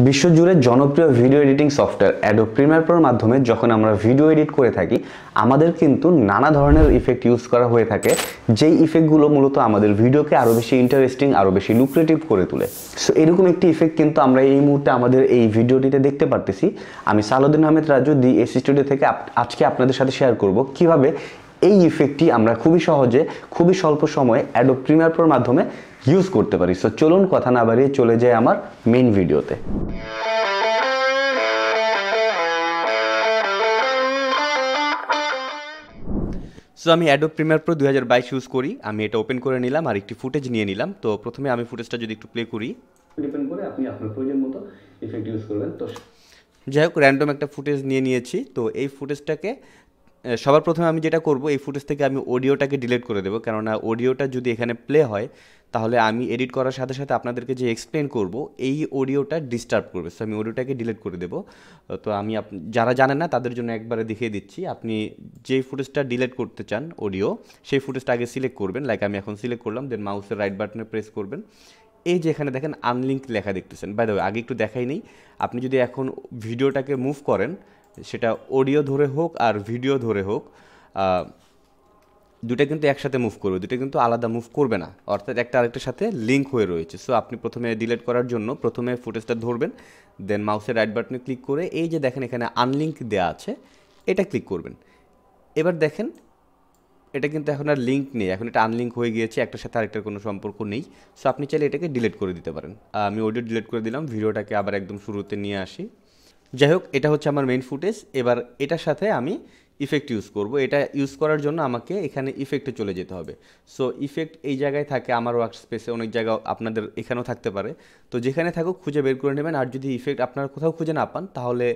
বিশ্বজুড়ে জনপ্রিয় video editing software Adobe premiere প্রোর মাধ্যমে যখন আমরা ভিডিও এডিট করে থাকি আমাদের কিন্তু নানা ধরনের ইফেক্ট ইউজ করা হয়ে থাকে, যেই ইফেক্টগুলো মূলত আমাদের ভিডিওকে আরও বেশি ইন্টারেস্টিং, আরও বেশি লুক্রেটিভ করে তোলে। সো এরকম একটি ইফেক্ট কিন্তু আমরা এই মুহূর্তে আমাদের এই ভিডিওটিতে দেখতে পারতেছি। আমি সালাউদ্দিন আহমেদ রাজু দি এসি স্টুডিও থেকে আজকে আপনাদের সাথে শেয়ার করব কিভাবে এই ইফেক্টটি আমরা খুবই সহজে, খুবই স্বল্প সময়ে অ্যাডোব প্রিমিয়ার প্রোর মাধ্যমে ইউজ করতে পারি। সো চলুন কথা না বাড়িয়ে চলে যায় আমার মেইন ভিডিওতে। সো আমি অ্যাডোব প্রিমিয়ার প্রো 2022 ইউজ করি। আমি এটা ওপেন করে নিলাম আর একটি ফুটেজ নিয়ে নিলাম। তো প্রথমে আমি ফুটেজটা যদি একটু প্লে করি, ডিপেন্ড করে আপনি আপনার প্রয়োজন মতো ইফেক্ট ইউজ করবেন। তো যাই হোক, র্যান্ডম একটা ফুটেজ নিয়েছি। তো এই ফুটেজটাকে সবার প্রথমে আমি যেটা করব, এই ফুটেজ থেকে আমি অডিওটাকে ডিলিট করে দেবো, কেননা অডিওটা যদি এখানে প্লে হয় তাহলে আমি এডিট করার সাথে সাথে আপনাদেরকে যে এক্সপ্লেন করব এই অডিওটা ডিস্টার্ব করবে। সো আমি অডিওটাকে ডিলিট করে দেবো। তো আমি যারা জানেন না তাদের জন্য একবারে দেখিয়ে দিচ্ছি। আপনি যেই ফুটেজটা ডিলিট করতে চান অডিও, সেই ফুটেজটা আগে সিলেক্ট করবেন। লাইক আমি এখন সিলেক্ট করলাম, দেন মাউসের রাইট বাটনে প্রেস করবেন। এই যে এখানে দেখেন আনলিঙ্ক লেখা দেখতেছেন। বাই দ্য ওয়ে, আগে একটু দেখাই নেই, আপনি যদি এখন ভিডিওটাকে মুভ করেন, সেটা অডিও ধরে হোক আর ভিডিও ধরে হোক, দুটো কিন্তু একসাথে মুভ করবে, দুটো কিন্তু আলাদা মুভ করবে না, অর্থাৎ একটা আরেকটার সাথে লিঙ্ক হয়ে রয়েছে। সো আপনি প্রথমে ডিলিট করার জন্য প্রথমে ফুটেজটা ধরবেন, দেন মাউসের রাইট বাটনে ক্লিক করে এই যে দেখেন এখানে আনলিঙ্ক দেওয়া আছে, এটা ক্লিক করবেন। এবার দেখেন এটা কিন্তু এখন আর লিঙ্ক নেই, এখন এটা আনলিঙ্ক হয়ে গিয়েছে, একটার সাথে আরেকটার কোনো সম্পর্ক নেই। সো আপনি চাইলে এটাকে ডিলিট করে দিতে পারেন। আমি অডিও ডিলিট করে দিলাম, ভিডিওটাকে আবার একদম শুরুতে নিয়ে আসি। যাই হোক, এটা হচ্ছে আমার মেইন ফুটেজ। এবার এটার সাথে আমি ইফেক্ট ইউজ করব। এটা ইউজ করার জন্য আমাকে এখানে ইফেক্টে চলে যেতে হবে। সো ইফেক্ট এই জায়গায় থাকে, আমার ওয়ার্ক স্পেসে অনেক জায়গা, আপনাদের এখানেও থাকতে পারে। তো যেখানে থাকুক খুঁজে বের করে নেবেন। আর যদি ইফেক্ট আপনারা কোথাও খুঁজে না পান তাহলে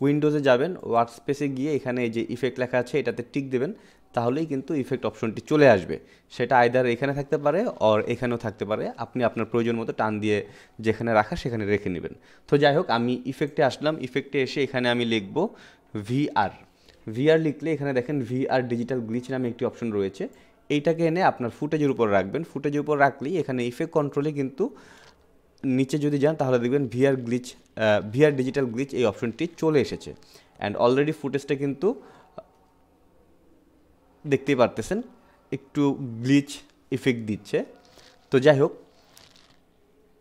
উইন্ডোজে যাবেন, ওয়ার্ক স্পেসে গিয়ে এখানে এই যে ইফেক্ট লেখা আছে এটাতে টিক দেবেন, তাহলেই কিন্তু ইফেক্ট অপশনটি চলে আসবে। সেটা আইদার এখানে থাকতে পারে অর এখানেও থাকতে পারে, আপনি আপনার প্রয়োজন মতো টান দিয়ে যেখানে রাখা সেখানে রেখে নেবেন। তো যাই হোক, আমি ইফেক্টে আসলাম। ইফেক্টে এসে এখানে আমি লিখব ভিআর। ভিআর লিখলে এখানে দেখেন ভিআর ডিজিটাল গ্লিচ নামে একটি অপশন রয়েছে। এইটাকে এনে আপনার ফুটেজের উপর রাখবেন। ফুটেজের উপর রাখলেই এখানে ইফেক্ট কন্ট্রোলে কিন্তু নিচে যদি যান তাহলে দেখবেন ভিআর ডিজিটাল গ্লিচ এই অপশনটি চলে এসেছে। অ্যান্ড অলরেডি ফুটেজটা কিন্তু দেখতেই পারতেছেন একটু গ্লিচ ইফেক্ট দিচ্ছে। তো যাই হোক,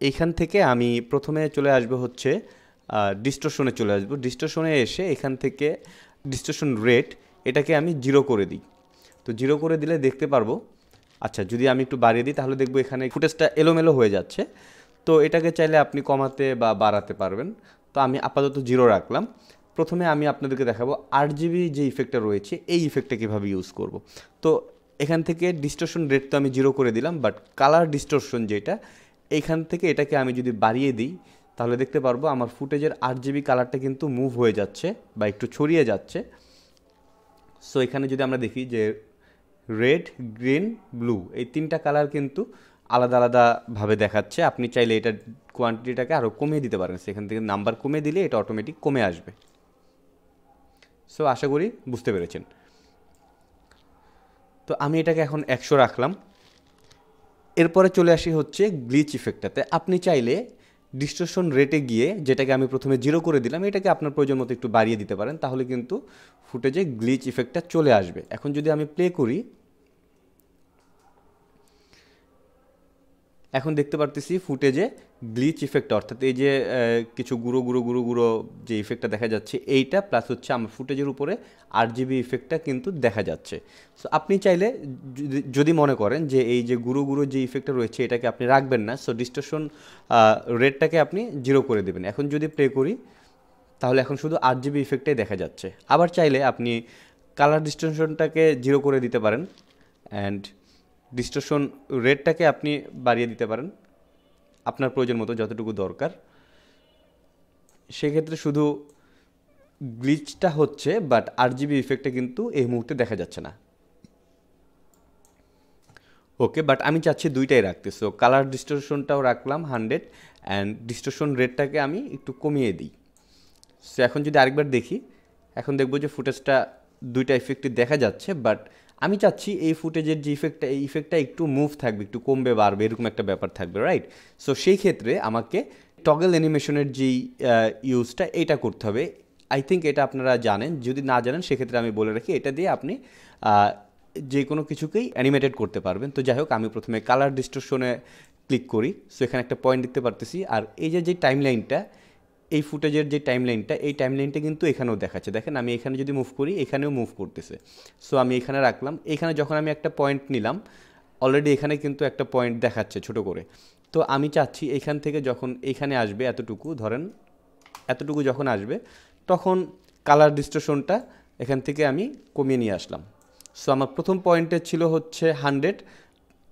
এইখান থেকে আমি প্রথমে চলে আসবো হচ্ছে ডিস্টরশনে চলে আসবো। ডিস্টরশনে এসে এখান থেকে ডিস্টরশন রেট এটাকে আমি 0 করে দিই। তো 0 করে দিলে দেখতে পারবো, আচ্ছা যদি আমি একটু বাড়িয়ে দিই তাহলে দেখবো এখানে ফুটেজটা এলোমেলো হয়ে যাচ্ছে। তো এটাকে চাইলে আপনি কমাতে বা বাড়াতে পারবেন। তো আমি আপাতত 0 রাখলাম। প্রথমে আমি আপনাদেরকে দেখাবো RGB যে ইফেক্টটা রয়েছে এই ইফেক্টটা কীভাবে ইউজ করব। তো এখান থেকে ডিস্টরশন রেট তো আমি 0 করে দিলাম, বাট কালার ডিস্টরশন যেটা, এইখান থেকে এটাকে আমি যদি বাড়িয়ে দিই তাহলে দেখতে পারবো আমার ফুটেজের RGB কালারটা কিন্তু মুভ হয়ে যাচ্ছে বা একটু ছড়িয়ে যাচ্ছে। সো এখানে যদি আমরা দেখি যে রেড, গ্রিন, ব্লু এই তিনটা কালার কিন্তু আলাদা আলাদাভাবে দেখাচ্ছে। আপনি চাইলে এটার কোয়ান্টিটিটাকে আরও কমিয়ে দিতে পারেন, সেখান থেকে নাম্বার কমিয়ে দিলে এটা অটোমেটিক কমে আসবে। সো আশা করি বুঝতে পেরেছেন। তো আমি এটাকে এখন 100 রাখলাম। এরপরে চলে আসি হচ্ছে গ্লিচ ইফেক্টটাতে। আপনি চাইলে ডিস্টরশন রেটে গিয়ে, যেটাকে আমি প্রথমে 0 করে দিলাম, এটাকে আপনার প্রয়োজন মতো একটু বাড়িয়ে দিতে পারেন, তাহলে কিন্তু ফুটেজে গ্লিচ ইফেক্টটা চলে আসবে। এখন যদি আমি প্লে করি, এখন দেখতে পারতেছি ফুটেজে গ্লিচ ইফেক্ট, অর্থাৎ এই যে কিছু গুঁড়ো গুঁড়ো গুঁড়ো গুঁড়ো যে ইফেক্টটা দেখা যাচ্ছে এইটা, প্লাস হচ্ছে আমার ফুটেজের উপরে RGB ইফেক্টটা কিন্তু দেখা যাচ্ছে। সো আপনি চাইলে যদি মনে করেন যে এই যে গুঁড়ো গুঁড়ো যে ইফেক্টটা রয়েছে এটাকে আপনি রাখবেন না, সো ডিস্টরশন রেটটাকে আপনি 0 করে দেবেন। এখন যদি প্লে করি তাহলে এখন শুধু RGB ইফেক্টটাই দেখা যাচ্ছে। আবার চাইলে আপনি কালার ডিস্টরশনটাকে 0 করে দিতে পারেন, অ্যান্ড ডিস্টরশন রেটটাকে আপনি বাড়িয়ে দিতে পারেন আপনার প্রয়োজন মতো যতটুকু দরকার। সেক্ষেত্রে শুধু গ্লিচটা হচ্ছে, বাট RGB ইফেক্টটা কিন্তু এই মুহূর্তে দেখা যাচ্ছে না। ওকে, বাট আমি চাচ্ছি দুইটাই রাখতে। সো কালার ডিস্টরশনটাও রাখলাম 100, অ্যান্ড ডিস্টরশন রেটটাকে আমি একটু কমিয়ে দিই। সো এখন যদি আরেকবার দেখি, এখন দেখবো যে ফুটেজটা দুইটা ইফেক্টই দেখা যাচ্ছে, বাট আমি চাচ্ছি এই ফুটেজের যে ইফেক্টটা, এই ইফেক্টটা একটু মুভ থাকবে, একটু কমবে বাড়বে, এরকম একটা ব্যাপার থাকবে, রাইট? সো সেই ক্ষেত্রে আমাকে টগল অ্যানিমেশনের যেই ইউজটা এটা করতে হবে। আই থিঙ্ক এটা আপনারা জানেন, যদি না জানেন সেক্ষেত্রে আমি বলে রাখি, এটা দিয়ে আপনি যে কোনো কিছুকেই অ্যানিমেটেড করতে পারবেন। তো যাই হোক, আমি প্রথমে কালার ডিস্টরশনে ক্লিক করি। সো এখানে একটা পয়েন্ট দেখতে পারতেছি, আর এই যে টাইম লাইনটা, এই ফুটেজের যে টাইম লাইনটা, এই টাইম লাইনটা কিন্তু এখানেও দেখাচ্ছে। দেখেন আমি এখানে যদি মুভ করি, এখানেও মুভ করতেছে। সো আমি এখানে রাখলাম, এখানে যখন আমি একটা পয়েন্ট নিলাম, অলরেডি এখানে কিন্তু একটা পয়েন্ট দেখাচ্ছে ছোট করে। তো আমি চাচ্ছি এখান থেকে যখন এখানে আসবে, এতটুকু ধরেন, এতটুকু যখন আসবে, তখন কালার ডিস্টরশনটা এখান থেকে আমি কমিয়ে নিয়ে আসলাম। সো আমার প্রথম পয়েন্টে ছিল হচ্ছে 100,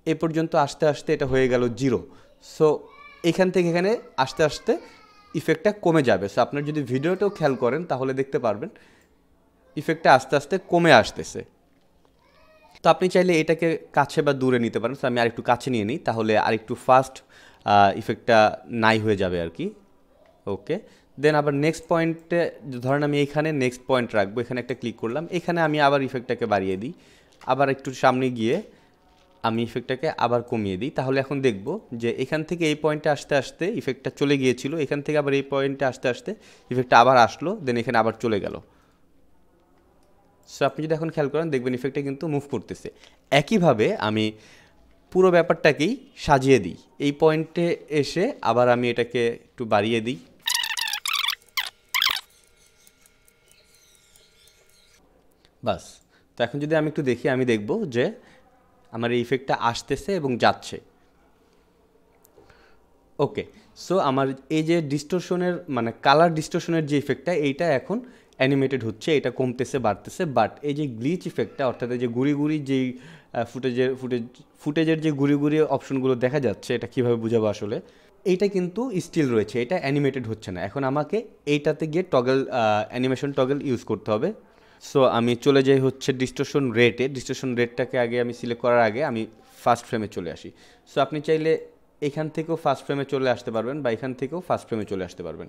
এ পর্যন্ত আসতে আসতে এটা হয়ে গেল 0। সো এখান থেকে এখানে আস্তে আস্তে ইফেক্টটা কমে যাবে। সো আপনার যদি ভিডিওটাও খেয়াল করেন তাহলে দেখতে পারবেন ইফেক্টটা আস্তে আস্তে কমে আসতেছে। তো আপনি চাইলে এটাকে কাছে বা দূরে নিতে পারেন। সো আমি আরেকটু কাছে নিয়ে নিই, তাহলে আরেকটু ফাস্ট ইফেক্টটা নাই হয়ে যাবে আর কি। ওকে, দেন আবার নেক্সট পয়েন্টে ধরেন আমি এখানে নেক্সট পয়েন্ট রাখবো, এখানে একটা ক্লিক করলাম, এখানে আমি আবার ইফেক্টটাকে বাড়িয়ে দিই, আবার একটু সামনে গিয়ে আমি ইফেক্টটাকে আবার কমিয়ে দিই। তাহলে এখন দেখব যে এখান থেকে এই পয়েন্টে আসতে আসতে ইফেক্টটা চলে গিয়েছিল, এখান থেকে আবার এই পয়েন্টে আসতে আসতে ইফেক্টটা আবার আসলো, দেন এখানে আবার চলে গেল। সো আপনি যদি এখন খেয়াল করেন দেখবেন ইফেক্টটা কিন্তু মুভ করতেছে। একইভাবে আমি পুরো ব্যাপারটাকেই সাজিয়ে দিই, এই পয়েন্টে এসে আবার আমি এটাকে একটু বাড়িয়ে দিই, বাস। তো এখন যদি আমি একটু দেখি, আমি দেখব যে আমার এই ইফেক্টটা আসতেছে এবং যাচ্ছে। ওকে, সো আমার এই যে ডিস্টরশনের মানে কালার ডিস্টরশনের যে ইফেক্টটা, এইটা এখন অ্যানিমেটেড হচ্ছে, এটা কমতেছে বাড়তেছে। বাট এই যে গ্লিচ ইফেক্টটা, অর্থাৎ এই যে গুড়ি গুড়ি যেই ফুটেজের যে গুড়ি গুড়ি অপশনগুলো দেখা যাচ্ছে, এটা কীভাবে বোঝাবো আসলে, এইটা কিন্তু স্টিল রয়েছে, এটা অ্যানিমেটেড হচ্ছে না। এখন আমাকে এইটাতে গিয়ে টগল অ্যানিমেশন টগল ইউজ করতে হবে। সো আমি চলে যাই হচ্ছে ডিস্টরশন রেটে। ডিস্টরশন রেটটাকে আগে আমি সিলেক্ট করার আগে আমি ফার্স্ট ফ্রেমে চলে আসি। সো আপনি চাইলে এখান থেকেও ফার্স্ট ফ্রেমে চলে আসতে পারবেন বা এখান থেকেও ফার্স্ট ফ্রেমে চলে আসতে পারবেন।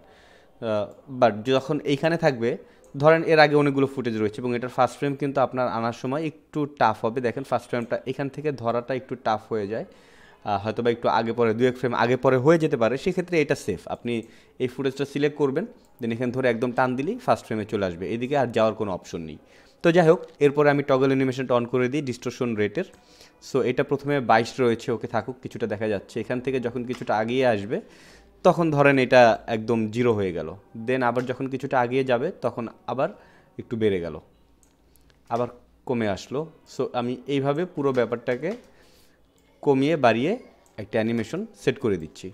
বাট যখন এইখানে থাকবে, ধরেন এর আগে অনেকগুলো ফুটেজ রয়েছে এবং এটার ফার্স্ট ফ্রেম কিন্তু আপনার আনার সময় একটু টাফ হবে। দেখেন ফার্স্ট ফ্রেমটা এখান থেকে ধরাটা একটু টাফ হয়ে যায়, হয়তো বা একটু আগে পরে 2-1 ফ্রেম আগে পরে হয়ে যেতে পারে। সেক্ষেত্রে এটা সেফ, আপনি এই ফুটেজটা সিলেক্ট করবেন, দেন এখানে ধরে একদম টান দিলেই ফার্স্ট ফ্রেমে চলে আসবে, এদিকে আর যাওয়ার কোনো অপশন নেই। তো যাই হোক, এরপরে আমি টগল অ্যানিমেশনটা অন করে দিই ডিস্টরশন রেটের। সো এটা প্রথমে 22 রয়েছে, ওকে থাকুক, কিছুটা দেখা যাচ্ছে। এখান থেকে যখন কিছুটা আগিয়ে আসবে তখন ধরেন এটা একদম 0 হয়ে গেল, দেন আবার যখন কিছুটা আগিয়ে যাবে তখন আবার একটু বেড়ে গেল, আবার কমে আসলো। সো আমি এইভাবে পুরো ব্যাপারটাকে কমিয়ে বাড়িয়ে একটা অ্যানিমেশন সেট করে দিচ্ছি,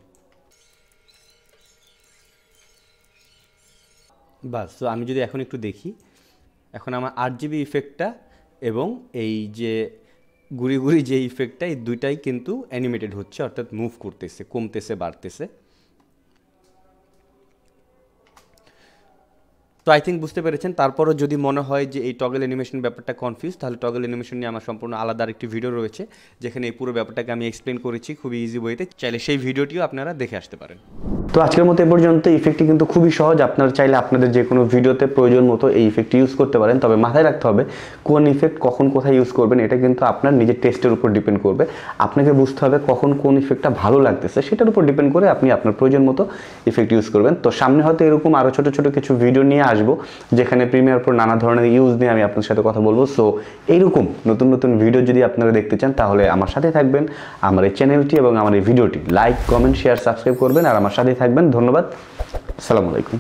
বাস। তো আমি যদি এখন একটু দেখি, এখন আমার RGB ইফেক্টটা এবং এই যে গুড়ি গুড়ি যে ইফেক্টটা, এই দুইটাই কিন্তু অ্যানিমেটেড হচ্ছে, অর্থাৎ মুভ করতেছে, কমতেছে, বাড়তেছে। তো আই থিঙ্ক বুঝতে পেরেছেন। তারপরও যদি মনে হয় যে এই টগল অ্যানিমেশন ব্যাপারটা কনফিউজ, তাহলে টগল অ্যানিমেশন নিয়ে আমার সম্পূর্ণ আলাদা আরেকটি ভিডিও রয়েছে, যেখানে এই পুরো ব্যাপারটাকে আমি এক্সপ্লেন করেছি খুবই ইজি ওয়েতে। চাইলে সেই ভিডিওটিও আপনারা দেখে আসতে পারেন। তো আজকের মতো এ পর্যন্ত। ইফেক্টটি কিন্তু খুবই সহজ, আপনারা চাইলে আপনাদের যে কোনো ভিডিওতে প্রয়োজন মতো এই ইফেক্টটি ইউজ করতে পারেন। তবে মাথায় রাখতে হবে কোন ইফেক্ট কখন কোথায় ইউজ করবেন, এটা কিন্তু আপনার নিজের টেস্টের উপর ডিপেন্ড করবে। আপনাকে বুঝতে হবে কখন কোন ইফেক্টটা ভালো লাগতেছে, সেটার উপর ডিপেন্ড করে আপনি আপনার প্রয়োজন মতো ইফেক্ট ইউজ করবেন। তো সামনে হয়তো এরকম আরও ছোটো ছোটো কিছু ভিডিও নিয়ে আসবো, যেখানে প্রিমিয়ার প্রো নানা ধরনের ইউজ নিয়ে আমি আপনার সাথে কথা বলবো। সো এইরকম নতুন নতুন ভিডিও যদি আপনারা দেখতে চান তাহলে আমার সাথে থাকবেন, আমার এই চ্যানেলটি এবং আমার এই ভিডিওটি লাইক, কমেন্ট, শেয়ার, সাবস্ক্রাইব করবেন আর আমার সাথে থাকবেন। ধন্যবাদ, আসসালামু আলাইকুম।